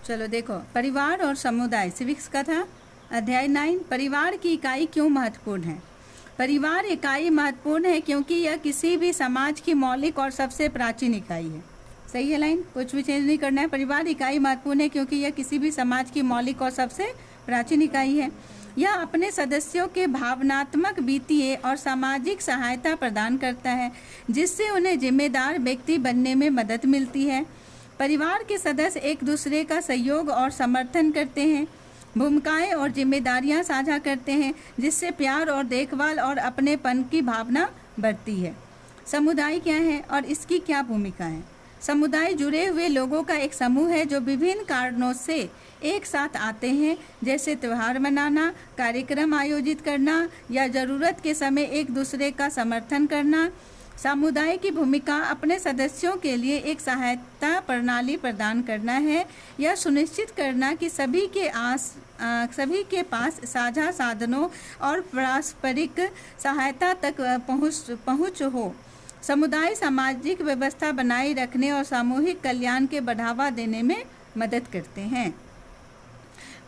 चलो देखो, परिवार और समुदाय, सिविक्स का था अध्याय 9। परिवार की इकाई क्यों महत्वपूर्ण है? परिवार इकाई महत्वपूर्ण है क्योंकि यह किसी भी समाज की मौलिक और सबसे प्राचीन इकाई है। सही है लाइन, कुछ भी चेंज नहीं करना है। परिवार इकाई महत्वपूर्ण है क्योंकि यह किसी भी समाज की मौलिक और सबसे प्राचीन इकाई है। यह अपने सदस्यों के भावनात्मक, वित्तीय और सामाजिक सहायता प्रदान करता है, जिससे उन्हें जिम्मेदार व्यक्ति बनने में मदद मिलती है। परिवार के सदस्य एक दूसरे का सहयोग और समर्थन करते हैं, भूमिकाएं और जिम्मेदारियां साझा करते हैं, जिससे प्यार और देखभाल और अपनेपन की भावना बढ़ती है। समुदाय क्या है और इसकी क्या भूमिका है? समुदाय जुड़े हुए लोगों का एक समूह है जो विभिन्न कारणों से एक साथ आते हैं, जैसे त्यौहार मनाना, कार्यक्रम आयोजित करना या ज़रूरत के समय एक दूसरे का समर्थन करना। समुदाय की भूमिका अपने सदस्यों के लिए एक सहायता प्रणाली प्रदान करना है। यह सुनिश्चित करना कि सभी के पास साझा साधनों और पारस्परिक सहायता तक पहुँच हो। समुदाय सामाजिक व्यवस्था बनाए रखने और सामूहिक कल्याण के बढ़ावा देने में मदद करते हैं।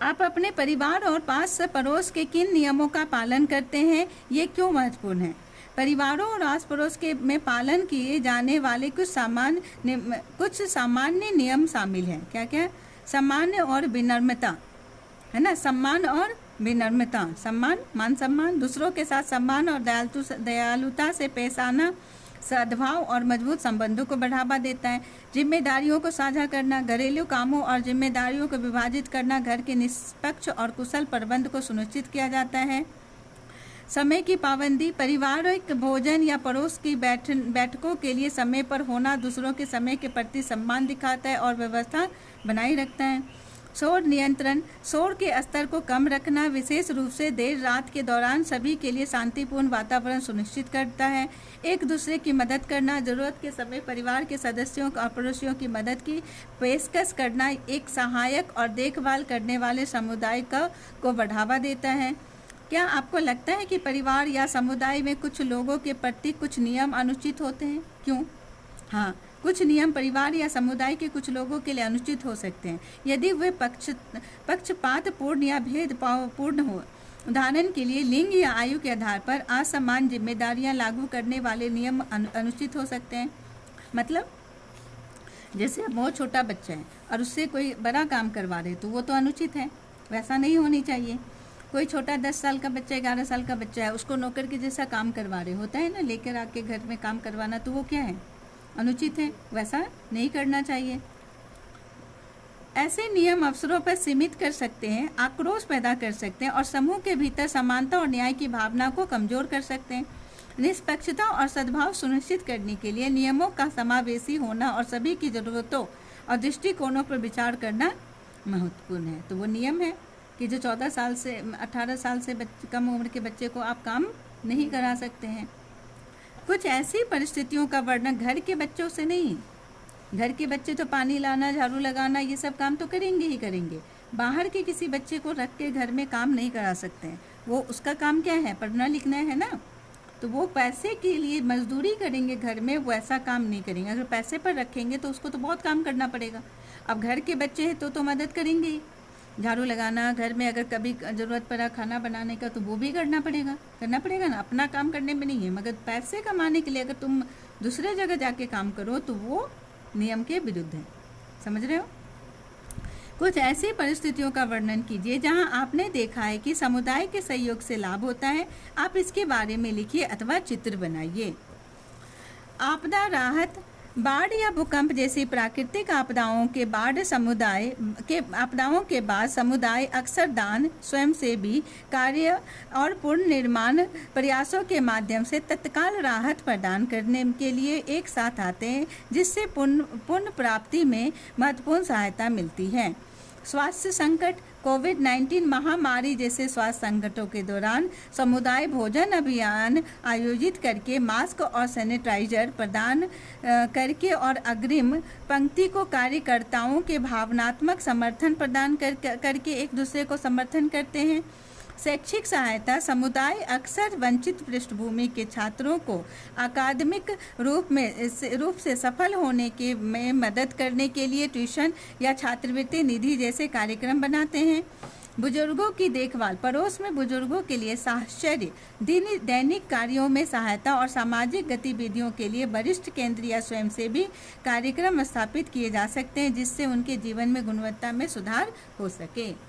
आप अपने परिवार और पास पड़ोस के किन नियमों का पालन करते हैं? ये क्यों महत्वपूर्ण है? परिवारों और आस पड़ोस के में पालन किए जाने वाले कुछ सामान्य नियम शामिल हैं। क्या क्या? सम्मान और विनम्रता, है ना। सम्मान और विनम्रता, सम्मान, मान सम्मान, दूसरों के साथ सम्मान और दयालुता से पेश आना सद्भाव और मजबूत संबंधों को बढ़ावा देता है। जिम्मेदारियों को साझा करना, घरेलू कामों और जिम्मेदारियों को विभाजित करना घर के निष्पक्ष और कुशल प्रबंध को सुनिश्चित किया जाता है। समय की पाबंदी, पारिवारिक भोजन या पड़ोस की बैठकों के लिए समय पर होना दूसरों के समय के प्रति सम्मान दिखाता है और व्यवस्था बनाए रखता है। शोर नियंत्रण, शोर के स्तर को कम रखना, विशेष रूप से देर रात के दौरान सभी के लिए शांतिपूर्ण वातावरण सुनिश्चित करता है। एक दूसरे की मदद करना, जरूरत के समय परिवार के सदस्यों और पड़ोसियों की मदद की पेशकश करना एक सहायक और देखभाल करने वाले समुदाय को बढ़ावा देता है। क्या आपको लगता है कि परिवार या समुदाय में कुछ लोगों के प्रति कुछ नियम अनुचित होते हैं? क्यों? हाँ, कुछ नियम परिवार या समुदाय के कुछ लोगों के लिए अनुचित हो सकते हैं यदि वे पक्षपातपूर्ण या भेदभावपूर्ण हो। उदाहरण के लिए, लिंग या आयु के आधार पर असमान जिम्मेदारियां लागू करने वाले नियम अनुचित हो सकते हैं। मतलब जैसे बहुत छोटा बच्चा है और उससे कोई बड़ा काम करवा रहे तो वो तो अनुचित है, वैसा नहीं होनी चाहिए। कोई छोटा 10 साल का बच्चा, 11 साल का बच्चा है, उसको नौकर के जैसा काम करवा रहे, होता है ना, लेकर आके घर में काम करवाना, तो वो क्या है? अनुचित है, वैसा नहीं करना चाहिए। ऐसे नियम अवसरों पर सीमित कर सकते हैं, आक्रोश पैदा कर सकते हैं और समूह के भीतर समानता और न्याय की भावना को कमजोर कर सकते हैं। निष्पक्षता और सद्भाव सुनिश्चित करने के लिए नियमों का समावेशी होना और सभी की जरूरतों और दृष्टिकोणों पर विचार करना महत्वपूर्ण है। तो वो नियम है कि जो 14 साल से 18 साल से कम उम्र के बच्चे को आप काम नहीं करा सकते हैं। कुछ ऐसी परिस्थितियों का वर्णन घर के बच्चों से नहीं। घर के बच्चे तो पानी लाना, झाड़ू लगाना, ये सब काम तो करेंगे ही करेंगे। बाहर के किसी बच्चे को रख के घर में काम नहीं करा सकते हैं। वो उसका काम क्या है? पढ़ना लिखना है ना। तो वो पैसे के लिए मजदूरी करेंगे घर में, वो ऐसा काम नहीं करेंगे। अगर पैसे पर रखेंगे तो उसको तो बहुत काम करना पड़ेगा। अब घर के बच्चे हैं तो मदद करेंगे ही। झाड़ू लगाना, घर में अगर कभी ज़रूरत पड़ा खाना बनाने का तो वो भी करना पड़ेगा ना। अपना काम करने में नहीं है, मगर पैसे कमाने के लिए अगर तुम दूसरे जगह जाके काम करो तो वो नियम के विरुद्ध है। समझ रहे हो? कुछ ऐसी परिस्थितियों का वर्णन कीजिए जहां आपने देखा है कि समुदाय के सहयोग से लाभ होता है। आप इसके बारे में लिखिए अथवा चित्र बनाइए। आपदा राहत, बाढ़ या भूकंप जैसी प्राकृतिक आपदाओं के बाद समुदाय अक्सर दान, स्वयंसेवी कार्य और पुनर्निर्माण प्रयासों के माध्यम से तत्काल राहत प्रदान करने के लिए एक साथ आते हैं, जिससे पुनः प्राप्ति में महत्वपूर्ण सहायता मिलती है। स्वास्थ्य संकट, कोविड-19 महामारी जैसे स्वास्थ्य संकटों के दौरान समुदाय भोजन अभियान आयोजित करके मास्क और सैनिटाइजर प्रदान करके और अग्रिम पंक्ति को कार्यकर्ताओं के भावनात्मक समर्थन प्रदान करके एक दूसरे को समर्थन करते हैं। शैक्षिक सहायता समुदाय अक्सर वंचित पृष्ठभूमि के छात्रों को अकादमिक रूप से सफल होने के में मदद करने के लिए ट्यूशन या छात्रवृत्ति निधि जैसे कार्यक्रम बनाते हैं। बुजुर्गों की देखभाल, पड़ोस में बुजुर्गों के लिए साहचर्य, दैनिक कार्यों में सहायता और सामाजिक गतिविधियों के लिए वरिष्ठ केंद्र या स्वयंसेवी कार्यक्रम स्थापित किए जा सकते हैं, जिससे उनके जीवन में गुणवत्ता में सुधार हो सके।